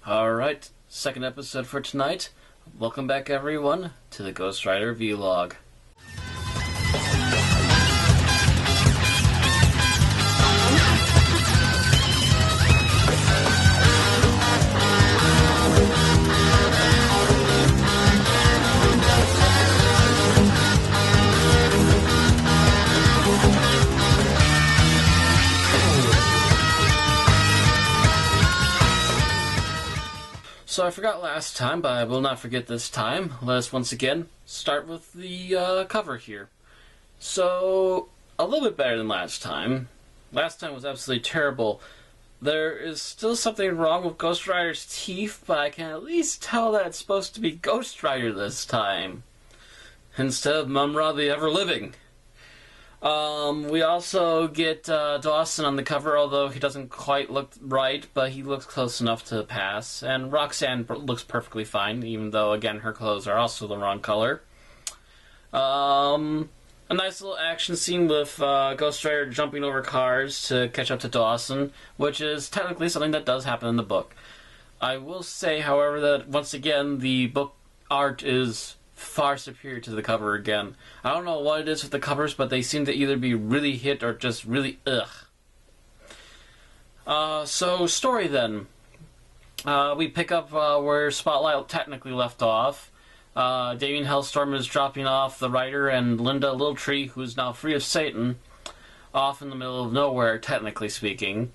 Alright, second episode for tonight. Welcome back, everyone, to the Ghost Rider Vlog. So I forgot last time, but I will not forget this time. Let us once again start with the cover here. So, a little bit better than last time. Last time was absolutely terrible. There is still something wrong with Ghost Rider's teeth, but I can at least tell that it's supposed to be Ghost Rider this time, instead of Mumra the Ever-Living. We also get Dawson on the cover, although he doesn't quite look right, but he looks close enough to pass. And Roxanne looks perfectly fine, even though, again, her clothes are also the wrong color. A nice little action scene with Ghost Rider jumping over cars to catch up to Dawson, which is technically something that does happen in the book. I will say, however, that once again, the book art is far superior to the cover again. I don't know what it is with the covers, but they seem to either be really hit or just really ugh. So, story then. We pick up where Spotlight technically left off. Damien Hellstorm is dropping off the Rider and Linda Littletree, who's now free of Satan, off in the middle of nowhere, technically speaking.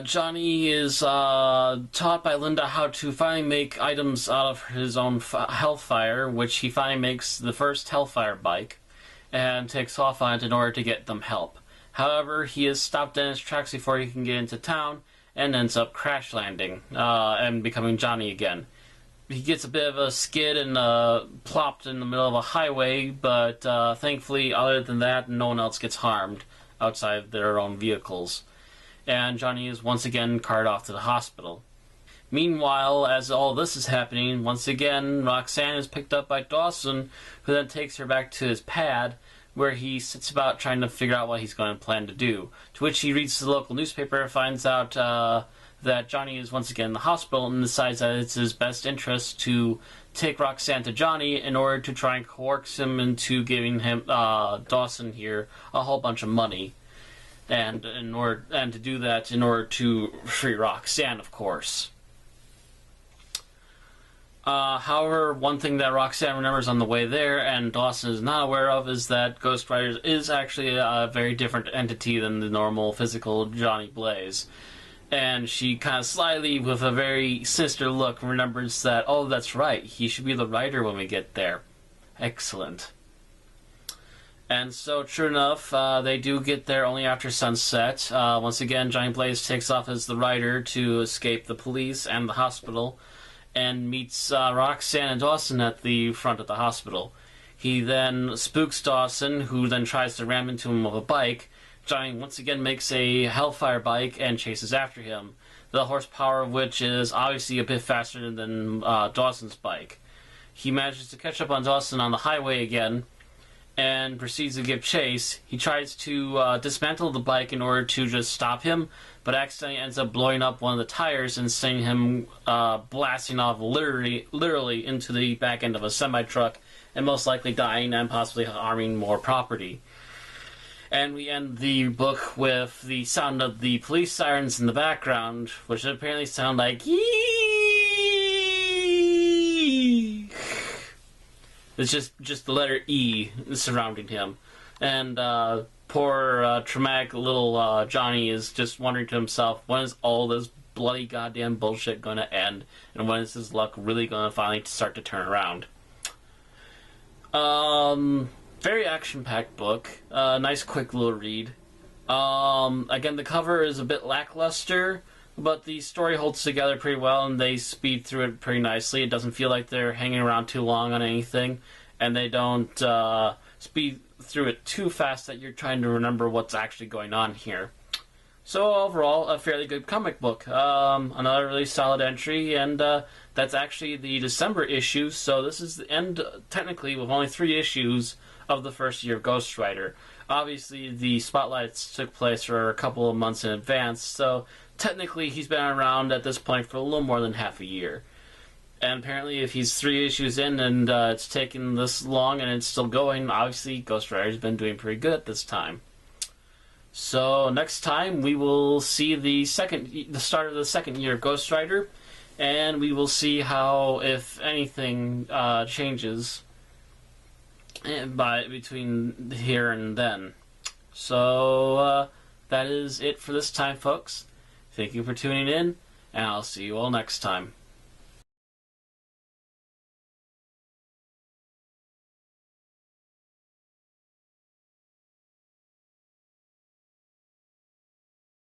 Johnny is taught by Linda how to finally make items out of his own Hellfire, which he finally makes the first Hellfire bike, and takes off on it in order to get them help. However, he is stopped in his tracks before he can get into town, and ends up crash landing, and becoming Johnny again. He gets a bit of a skid and plopped in the middle of a highway, but thankfully, other than that, no one else gets harmed outside of their own vehicles. And Johnny is once again carted off to the hospital. Meanwhile, as all this is happening, once again, Roxanne is picked up by Dawson, who then takes her back to his pad, where he sits about trying to figure out what he's going to plan to do. To which he reads the local newspaper and finds out that Johnny is once again in the hospital, and decides that it's his best interest to take Roxanne to Johnny in order to try and coax him into giving him Dawson here a whole bunch of money. And to do that in order to free Roxanne, of course. However, one thing that Roxanne remembers on the way there, and Dawson is not aware of, is that Ghost Rider is actually a very different entity than the normal physical Johnny Blaze. And she kind of slyly, with a very sinister look, remembers that, oh, that's right, he should be the Rider when we get there. Excellent. And so, true enough, they do get there only after sunset. Once again, Johnny Blaze takes off as the Rider to escape the police and the hospital, and meets Roxanne and Dawson at the front of the hospital. He then spooks Dawson, who then tries to ram into him with a bike. Johnny once again makes a Hellfire bike and chases after him, the horsepower of which is obviously a bit faster than Dawson's bike. He manages to catch up on Dawson on the highway again, and proceeds to give chase. He tries to dismantle the bike in order to just stop him, but accidentally ends up blowing up one of the tires and sending him blasting off literally into the back end of a semi-truck, and most likely dying and possibly harming more property. And we end the book with the sound of the police sirens in the background, which apparently sound like "Yee." It's just the letter E surrounding him. And poor traumatic little Johnny is just wondering to himself, when is all this bloody goddamn bullshit going to end? And when is his luck really going to finally start to turn around? Very action-packed book. Nice quick little read. Again, the cover is a bit lackluster, but the story holds together pretty well, and they speed through it pretty nicely. It doesn't feel like they're hanging around too long on anything, and they don't speed through it too fast that you're trying to remember what's actually going on here. So overall, a fairly good comic book. Another really solid entry, and that's actually the December issue, so this is the end, technically, with only 3 issues of the first year of Ghost Rider. Obviously, the spotlights took place for a couple of months in advance, so technically he's been around at this point for a little more than half a year. And apparently, if he's 3 issues in and it's taken this long and it's still going, obviously Ghost Rider's been doing pretty good at this time. So next time we will see the start of the second year of Ghost Rider, and we will see how, if anything, changes between here and then. So that is it for this time, folks. Thank you for tuning in, and I'll see you all next time.